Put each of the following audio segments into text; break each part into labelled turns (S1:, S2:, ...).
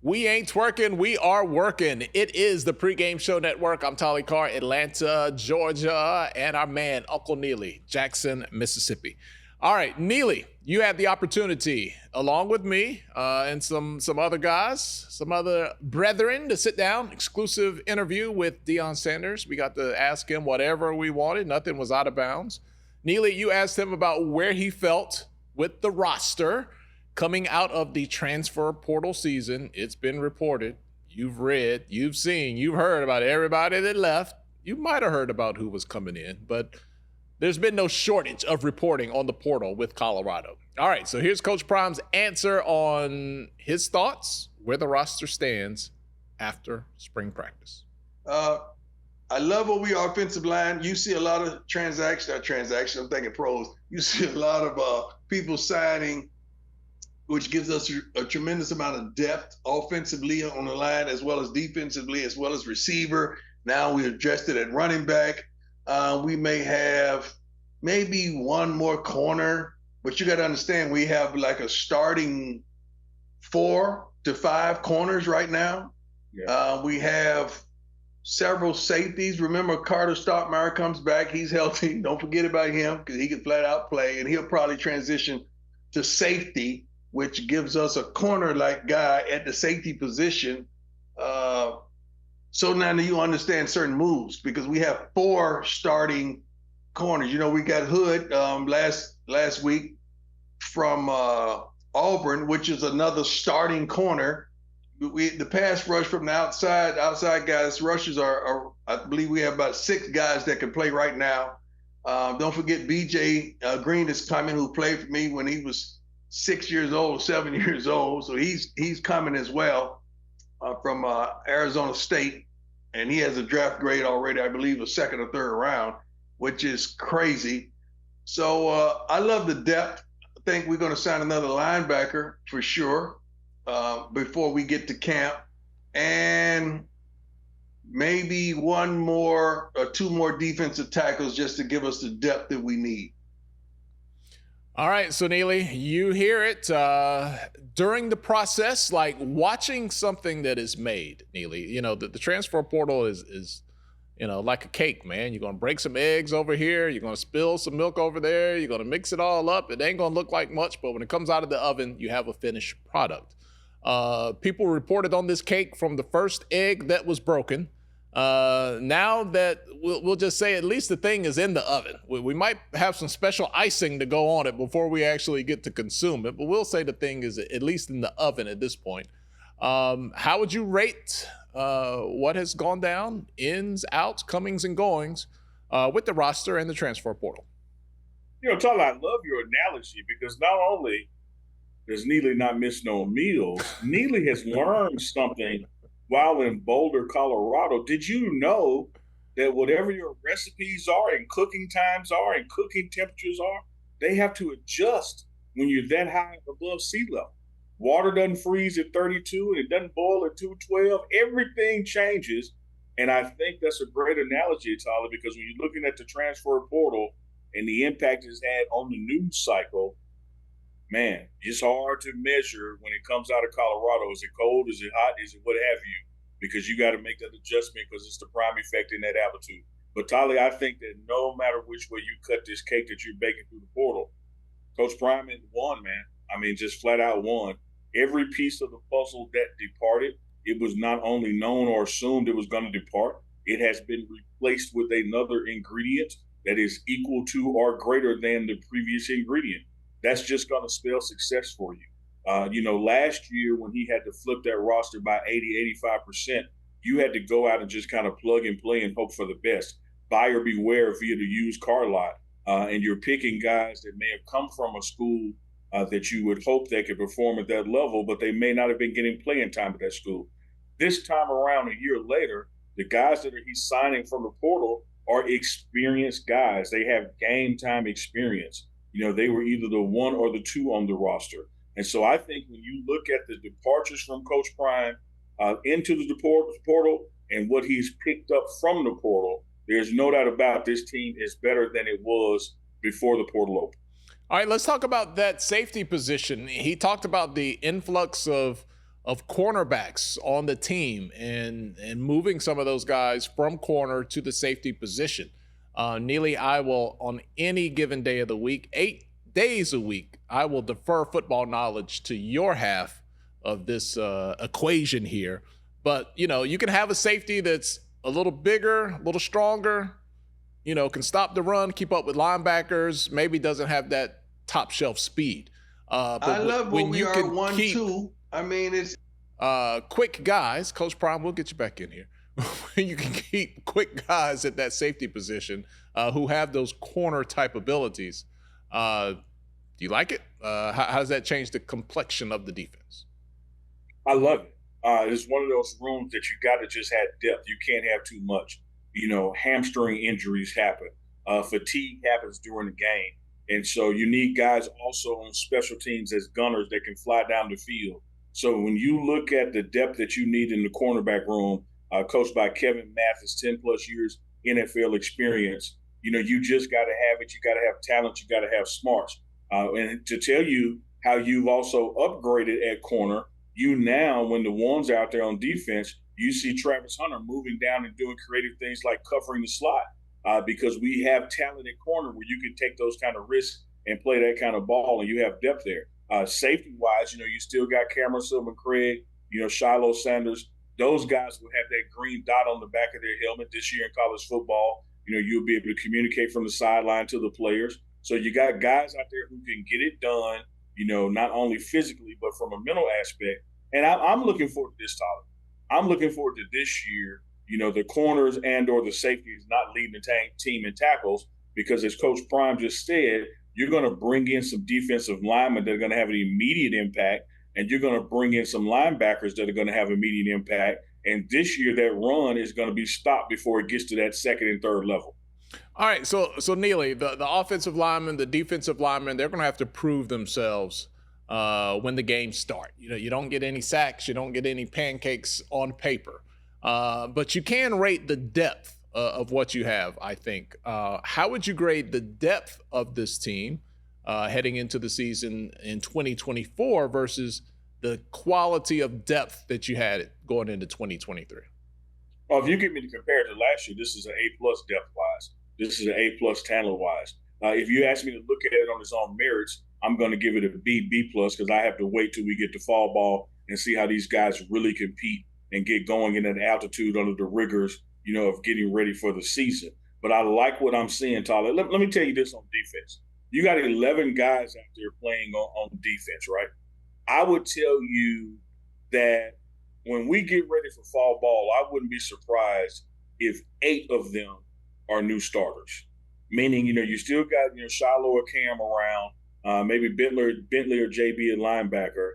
S1: We ain't twerking, we are working. It is the Pregame Show Network. I'm Tolly Carr, Atlanta, Georgia, and our man, Uncle Neely, Jackson, Mississippi. All right, Neely, you had the opportunity, along with me and some other guys, some other brethren, to sit down, exclusive interview with Deion Sanders. We got to ask him whatever we wanted. Nothing was out of bounds. Neely, you asked him about where he felt with the roster coming out of the transfer portal season. It's been reported. You've read, you've seen, you've heard about everybody that left. You might have heard about who was coming in, but there's been no shortage of reporting on the portal with Colorado. All right, so here's Coach Prime's answer on his thoughts, where the roster stands after spring practice.
S2: I love what we are offensive line. You see a lot of transactions, I'm thinking pros. You see a lot of people signing, which gives us a tremendous amount of depth offensively on the line, as well as defensively, as well as receiver. Now we addressed it at running back. We may have maybe one more corner, but you got to understand we have like a starting 4 to 5 corners right now. Yeah. We have several safeties. Remember, Carter Stockmeyer comes back. He's healthy. Don't forget about him because he can flat out play, and he'll probably transition to safety, which gives us a corner-like guy at the safety position. So now you understand certain moves because we have 4 starting corners. You know, we got Hood last week from Auburn, which is another starting corner. The pass rush from the outside guys, rushes are I believe we have about 6 guys that can play right now. Don't forget BJ Green is coming, who played for me when he was 6 years old, 7 years old. So he's coming as well from Arizona State. And he has a draft grade already, I believe, a 2nd or 3rd round, which is crazy. So I love the depth. I think we're going to sign another linebacker for sure before we get to camp. And maybe 1 more or 2 more defensive tackles just to give us the depth that we need.
S1: All right, so Neely, you hear it during the process, like watching something that is made, Neely. You know, the transfer portal is, you know, like a cake, man. You're going to break some eggs over here. You're going to spill some milk over there. You're going to mix it all up. It ain't going to look like much, but when it comes out of the oven, you have a finished product. People reported on this cake from the first egg that was broken. Now that we'll just say at least the thing is in the oven. We might have some special icing to go on it before we actually get to consume it, but we'll say the thing is at least in the oven at this point. How would you rate what has gone down, ins, outs, comings, and goings with the roster and the transfer portal?
S3: You know, Tyler, I love your analogy because not only does Neely not miss no meals, Neely has learned something while in Boulder, Colorado. Did you know that whatever your recipes are and cooking times are and cooking temperatures are, they have to adjust when you're that high above sea level? Water doesn't freeze at 32 and it doesn't boil at 212. Everything changes. And I think that's a great analogy, Tyler, because when you're looking at the transfer portal and the impact it's had on the news cycle, man, it's hard to measure when it comes out of Colorado. Is it cold? Is it hot? Is it what have you? Because you got to make that adjustment because it's the prime effect in that altitude. But, Tyler, I think that no matter which way you cut this cake that you're baking through the portal, Coach Prime won, man. I mean, just flat out won. Every piece of the puzzle that departed, it was not only known or assumed it was going to depart, it has been replaced with another ingredient that is equal to or greater than the previous ingredient. That's just going to spell success for you. You know, last year when he had to flip that roster by 80, 85%, you had to go out and just kind of plug and play and hope for the best. Buyer beware via the used car lot. And you're picking guys that may have come from a school that you would hope they could perform at that level, but they may not have been getting playing time at that school. This time around, a year later, the guys that he's signing from the portal are experienced guys. They have game time experience. You know, they were either the 1 or the 2 on the roster. And so I think when you look at the departures from Coach Prime into the portal and what he's picked up from the portal, there's no doubt about this team is better than it was before the portal opened.
S1: All right, let's talk about that safety position. He talked about the influx of of cornerbacks on the team and moving some of those guys from corner to the safety position. Neely, I will, on any given day of the week, 8 days a week, I will defer football knowledge to your half of this equation here. But, you can have a safety that's a little bigger, a little stronger, can stop the run, keep up with linebackers, maybe doesn't have that top shelf speed. But
S2: I love when we are 1-2. I mean, it's
S1: quick guys. Coach Prime, we'll get you back in here. You can keep quick guys at that safety position who have those corner type abilities. Do you like it? How does that change the complexion of the defense?
S3: I love it. It's one of those rooms that you got to just have depth. You can't have too much. Hamstring injuries happen. Fatigue happens during the game. And so you need guys also on special teams as gunners that can fly down the field. So when you look at the depth that you need in the cornerback room, coached by Kevin Mathis, 10-plus years NFL experience, you just got to have it. You got to have talent. You got to have smarts. And to tell you how you've also upgraded at corner, now, when the one's out there on defense, you see Travis Hunter moving down and doing creative things like covering the slot because we have talent at corner where you can take those kind of risks and play that kind of ball, and you have depth there. Safety-wise, you still got Cameron Silver Craig, Shiloh Sanders. Those guys will have that green dot on the back of their helmet this year in college football. You'll be able to communicate from the sideline to the players. So you got guys out there who can get it done, not only physically, but from a mental aspect. And I'm looking forward to this, Tyler. I'm looking forward to this year, the corners and or the safeties not leading the team in tackles because, as Coach Prime just said, you're going to bring in some defensive linemen that are going to have an immediate impact, and you're going to bring in some linebackers that are going to have immediate impact. And this year, that run is going to be stopped before it gets to that second and third level.
S1: All right, so Neely, the offensive linemen, the defensive linemen, they're going to have to prove themselves when the games start. You don't get any sacks, you don't get any pancakes on paper, but you can rate the depth of what you have, I think. How would you grade the depth of this team heading into the season in 2024 versus the quality of depth that you had going into 2023?
S3: Well, if you get me to compare it to last year, this is an A-plus depth-wise. This is an A-plus talent-wise. If you ask me to look at it on its own merits, I'm going to give it a B-plus because I have to wait till we get to fall ball and see how these guys really compete and get going in that altitude under the rigors, of getting ready for the season. But I like what I'm seeing, Tyler. Let me tell you this on defense. You got 11 guys out there playing on defense, right? I would tell you that when we get ready for fall ball, I wouldn't be surprised if 8 of them are new starters. Meaning, you still got, Shiloh or Cam around, maybe Bentley or JB at linebacker,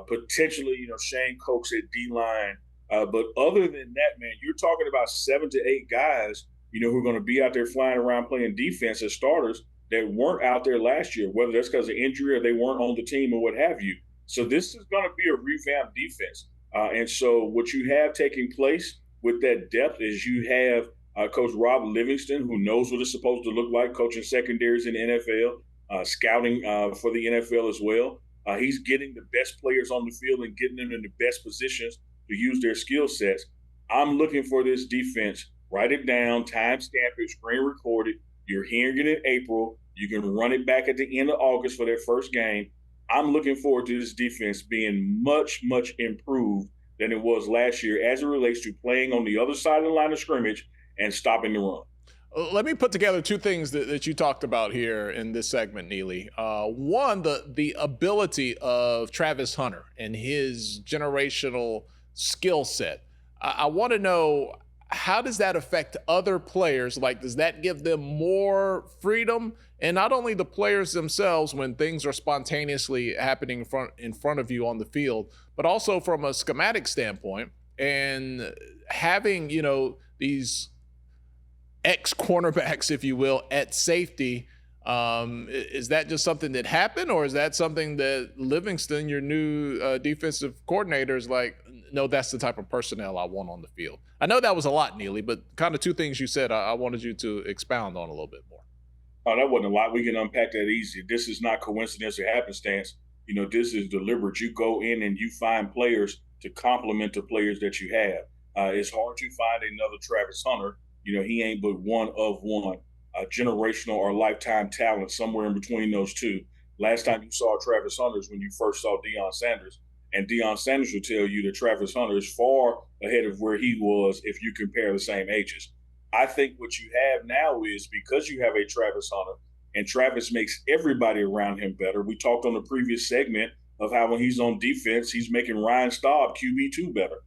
S3: potentially, Shane Cokes at D-line. But other than that, man, you're talking about 7 to 8 guys, who are going to be out there flying around playing defense as starters that weren't out there last year, whether that's because of injury or they weren't on the team or what have you. So this is going to be a revamped defense. And so what you have taking place with that depth is you have Coach Rob Livingston, who knows what it's supposed to look like, coaching secondaries in the NFL, scouting for the NFL as well. He's getting the best players on the field and getting them in the best positions to use their skill sets. I'm looking for this defense. Write it down, timestamp it, screen record it. You're hearing it in April. You can run it back at the end of August for their first game. I'm looking forward to this defense being much, much improved than it was last year as it relates to playing on the other side of the line of scrimmage and stopping the run.
S1: Let me put together 2 things that you talked about here in this segment, Neely. One, the ability of Travis Hunter and his generational skill set. I want to know, how does that affect other players? Like, does that give them more freedom? And not only the players themselves when things are spontaneously happening in front of you on the field, but also from a schematic standpoint and having, these ex-cornerbacks, if you will, at safety. Is that just something that happened, or is that something that Livingston, your new defensive coordinator, is like, no, that's the type of personnel I want on the field? I know that was a lot, Neely, but kind of 2 things you said I wanted you to expound on a little bit more.
S3: Oh, that wasn't a lot. We can unpack that easy. This is not coincidence or happenstance. this is deliberate. You go in and you find players to complement the players that you have. It's hard to find another Travis Hunter. He ain't but one of one, generational or lifetime talent, somewhere in between those two. Last time you saw Travis Hunter is when you first saw Deion Sanders. And Deion Sanders will tell you that Travis Hunter is far ahead of where he was if you compare the same ages. I think what you have now is, because you have a Travis Hunter, and Travis makes everybody around him better. We talked on the previous segment of how when he's on defense, he's making Ryan Staub QB2 better.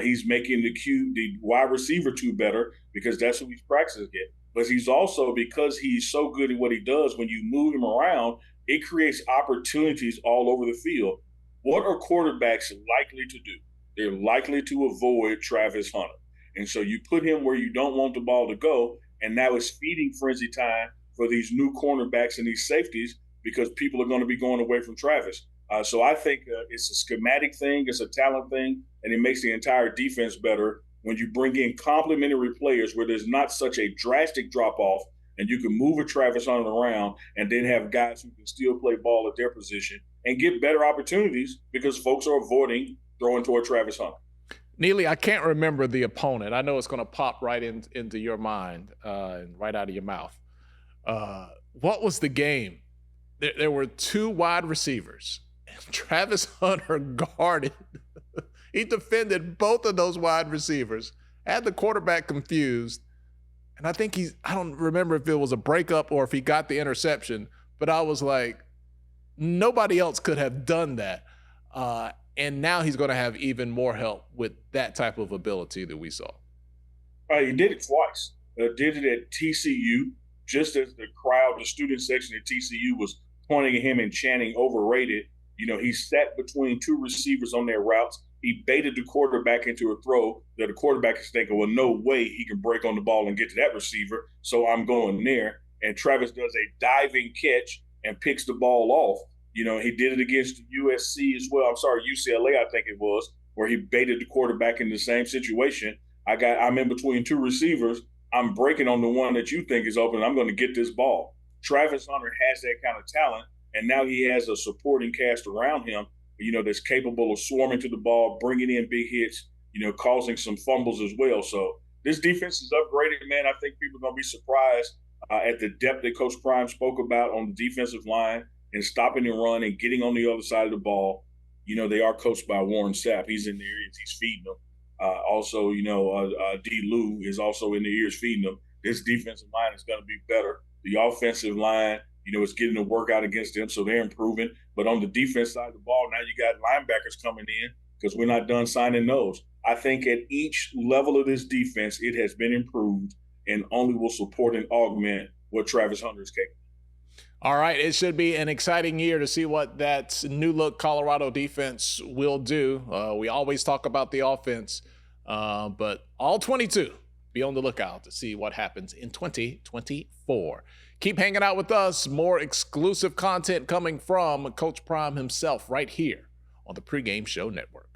S3: He's making the wide receiver 2 better, because that's who he's practicing against. But he's also, because he's so good at what he does, when you move him around, it creates opportunities all over the field. What are quarterbacks likely to do? They're likely to avoid Travis Hunter. And so you put him where you don't want the ball to go, and now it's feeding frenzy time for these new cornerbacks and these safeties, because people are going to be going away from Travis. So I think it's a schematic thing, it's a talent thing, and it makes the entire defense better when you bring in complementary players where there's not such a drastic drop-off, and you can move a Travis Hunter around and then have guys who can still play ball at their position and get better opportunities, because folks are avoiding throwing toward Travis Hunter.
S1: Neely, I can't remember the opponent. I know it's going to pop right into your mind and right out of your mouth. What was the game? There were 2 wide receivers, and Travis Hunter guarded. He defended both of those wide receivers, had the quarterback confused, and I think I don't remember if it was a breakup or if he got the interception, but I was like, nobody else could have done that. And now he's going to have even more help with that type of ability that we saw.
S3: He did it twice. Did it at TCU, just as the crowd, the student section at TCU was pointing at him and chanting overrated. He sat between 2 receivers on their routes. He baited the quarterback into a throw that the quarterback is thinking, well, no way he can break on the ball and get to that receiver, so I'm going there. And Travis does a diving catch and picks the ball off. He did it against USC as well. UCLA, I think it was, where he baited the quarterback in the same situation. I'm in between 2 receivers. I'm breaking on the one that you think is open. I'm going to get this ball. Travis Hunter has that kind of talent, and now he has a supporting cast around him, that's capable of swarming to the ball, bringing in big hits, causing some fumbles as well. So this defense is upgraded, man. I think people are going to be surprised at the depth that Coach Prime spoke about on the defensive line and stopping the run and getting on the other side of the ball. They are coached by Warren Sapp. He's in the ears. He's feeding them. Also, D. Lou is also in the ears feeding them. This defensive line is going to be better. The offensive line, is getting a workout against them, so they're improving. But on the defense side of the ball, now you got linebackers coming in, because we're not done signing those. I think at each level of this defense, it has been improved and only will support and augment what Travis Hunter is capable.
S1: All right, it should be an exciting year to see what that new-look Colorado defense will do. We always talk about the offense, but all 22, be on the lookout to see what happens in 2024. Keep hanging out with us. More exclusive content coming from Coach Prime himself right here on the Pregame Show Network.